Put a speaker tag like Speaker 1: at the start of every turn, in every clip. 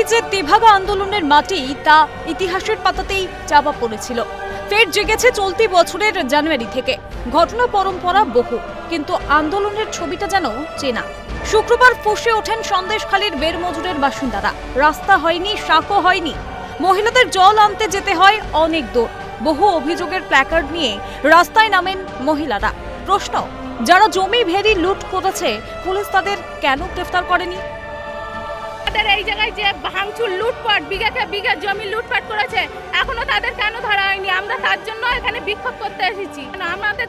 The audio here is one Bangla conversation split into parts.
Speaker 1: এই যে তেভাগা আন্দোলনের মাটি তা ইতিহাসের পাতাতেই চাপা পড়েছিল। ফের জেগেছে চলতি বছরের জানুয়ারি থেকে। ঘটনা পরম্পরা বহু, কিন্তু আন্দোলনের ছবিটা যেন চেনা। শুক্রবার ফুঁসে ওঠেন সন্দেশখালীর বেরমজুরের বাসিন্দারা। রাস্তা হয়নি, সাঁকো হয়নি, মহিলাদের জল আনতে যেতে হয় অনেক দূর। বহু অভিযোগের প্ল্যাকার্ড নিয়ে রাস্তায় নামেন মহিলারা। প্রশ্ন, যারা জমি ভেরি লুট করেছে পুলিশ তাদের কেন গ্রেফতার করেনি?
Speaker 2: এই জায়গায় যে ভাঙচুর লুটপাট বিঘাকে বিঘা জমি লুটপাট করেছে, এখনো তাদের কেন ধরা হয়নি? আমরা তার জন্য এখানে বিক্ষোভ করতে এসেছি। আমাদের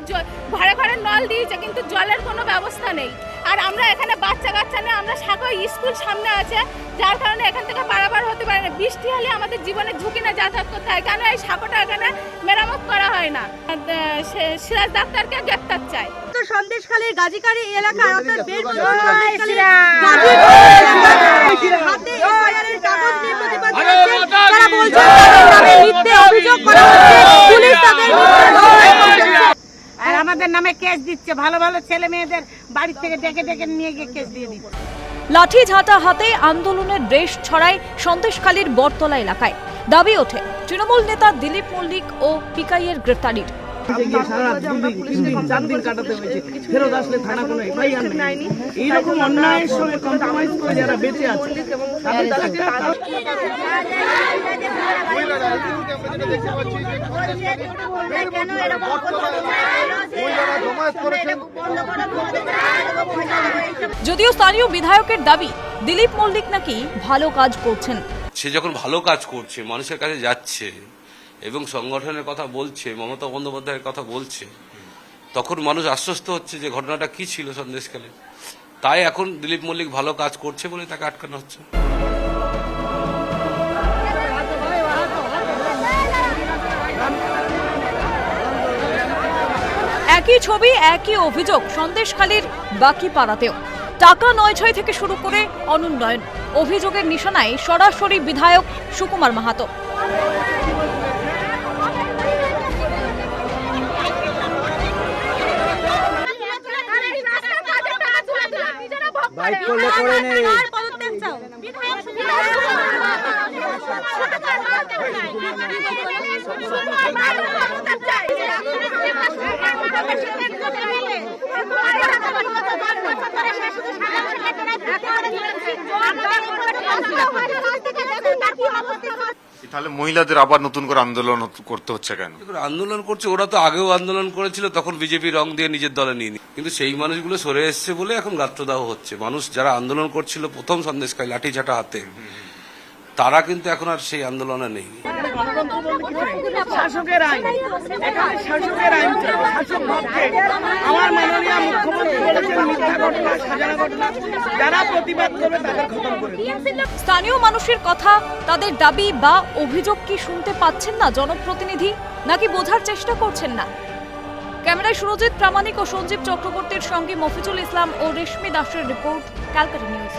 Speaker 2: ঘরে ঘরে নল দিয়েছে, কিন্তু জলের কোনো ব্যবস্থা নেই। আর আমরা এখানে বাচ্চা কাচ্চা নিয়ে আমরা সাঁকো স্কুল সামনে আছে, যার কারণে এখান থেকে পারাপার হতে পারে না। বৃষ্টি হলে আমাদের জীবনের ঝুঁকি না যাতায়াত করতে হয়। কেন এই সাঁকোটা এখানে মেরামত করা হয় না? সিরাজ ডাক্তারকে গ্রেফতার চাই।
Speaker 3: সন্দেশখালীর গাজীকারী এলাকার অর্থাৎ
Speaker 4: আর আমাদের নামে কেস দিচ্ছে। ভালো ভালো ছেলে মেয়েদের বাড়ি থেকে ডেকে ডেকে নিয়ে গিয়ে কেস দিয়ে দিচ্ছে।
Speaker 1: লাঠি ঝাঁটা হাতে আন্দোলনের রেশ ছড়ায় সন্দেশখালীর বটতলা এলাকায়। দাবি ওঠে তৃণমূল নেতা দিলীপ মল্লিক ও পিকাইয়ের গ্রেফতারির।
Speaker 5: এইরকম অন্যায়ের সঙ্গে কম্প্রোমাইজ করে যারা বেঁচে আছে
Speaker 1: যদিও স্থানীয় বিধায়কের দাবি দিলীপ মল্লিক নাকি ভালো কাজ করছেন।
Speaker 6: সে যখন ভালো কাজ করছে, মানুষের কাছে যাচ্ছে এবং সংগঠনের কথা বলছে, মমতা বন্দ্যোপাধ্যায়ের কথা বলছে, তখন মানুষ আশ্বস্ত হচ্ছে যে ঘটনাটা কি ছিল সন্দেশখালী। তাই এখন দিলীপ মল্লিক ভালো কাজ করছে বলে তাকে আটকানো হচ্ছে।
Speaker 1: একই ছবি, একই অভিযোগ সন্দেশখালীর বাকি পাড়াতেও। টাকা নয়-ছয় থেকে শুরু করে অনুন্নয়ন। অভিযোগের নিশানায় সরাসরি বিধায়ক সুকুমার মাহাতো।
Speaker 7: তাহলে মহিলাদের আবার নতুন করে আন্দোলন করতে হচ্ছে কেন?
Speaker 6: আন্দোলন করছে, ওরা তো আগেও আন্দোলন করেছিল, তখন বিজেপি রং দিয়ে নিজের দলে নিয়ে কিন্তু সেই মানুষগুলো সরে এসছে বলে এখন গাত্রদাহ হচ্ছে। মানুষ যারা আন্দোলন করছিল প্রথম সন্দেশখালী লাঠি ঝাঁটা হাতে, তারা কিন্তু এখন আর সেই আন্দোলনে নেই।
Speaker 5: শাসকের আইন, এখানে শাসকের আইন, শাসক পক্ষে আমার মাননীয় মুখ্যমন্ত্রী বলেছেন মিথ্যা ঘটনা, সাজানো ঘটনা, যারা প্রতিবাদ করবে তাদের খতম করে।
Speaker 1: স্থানীয় মানুষের কথা, তাদের দাবি বা অভিযোগ কি শুনতে পাচ্ছেন না জনপ্রতিনিধি, নাকি বোঝার চেষ্টা করছেন না? ক্যামেরায় সুরজিৎ প্রামাণিক ও সঞ্জীব চক্রবর্তীর সঙ্গে মফিজুল ইসলাম ও রেশমি দাসের রিপোর্ট, ক্যালকাটা নিউজ।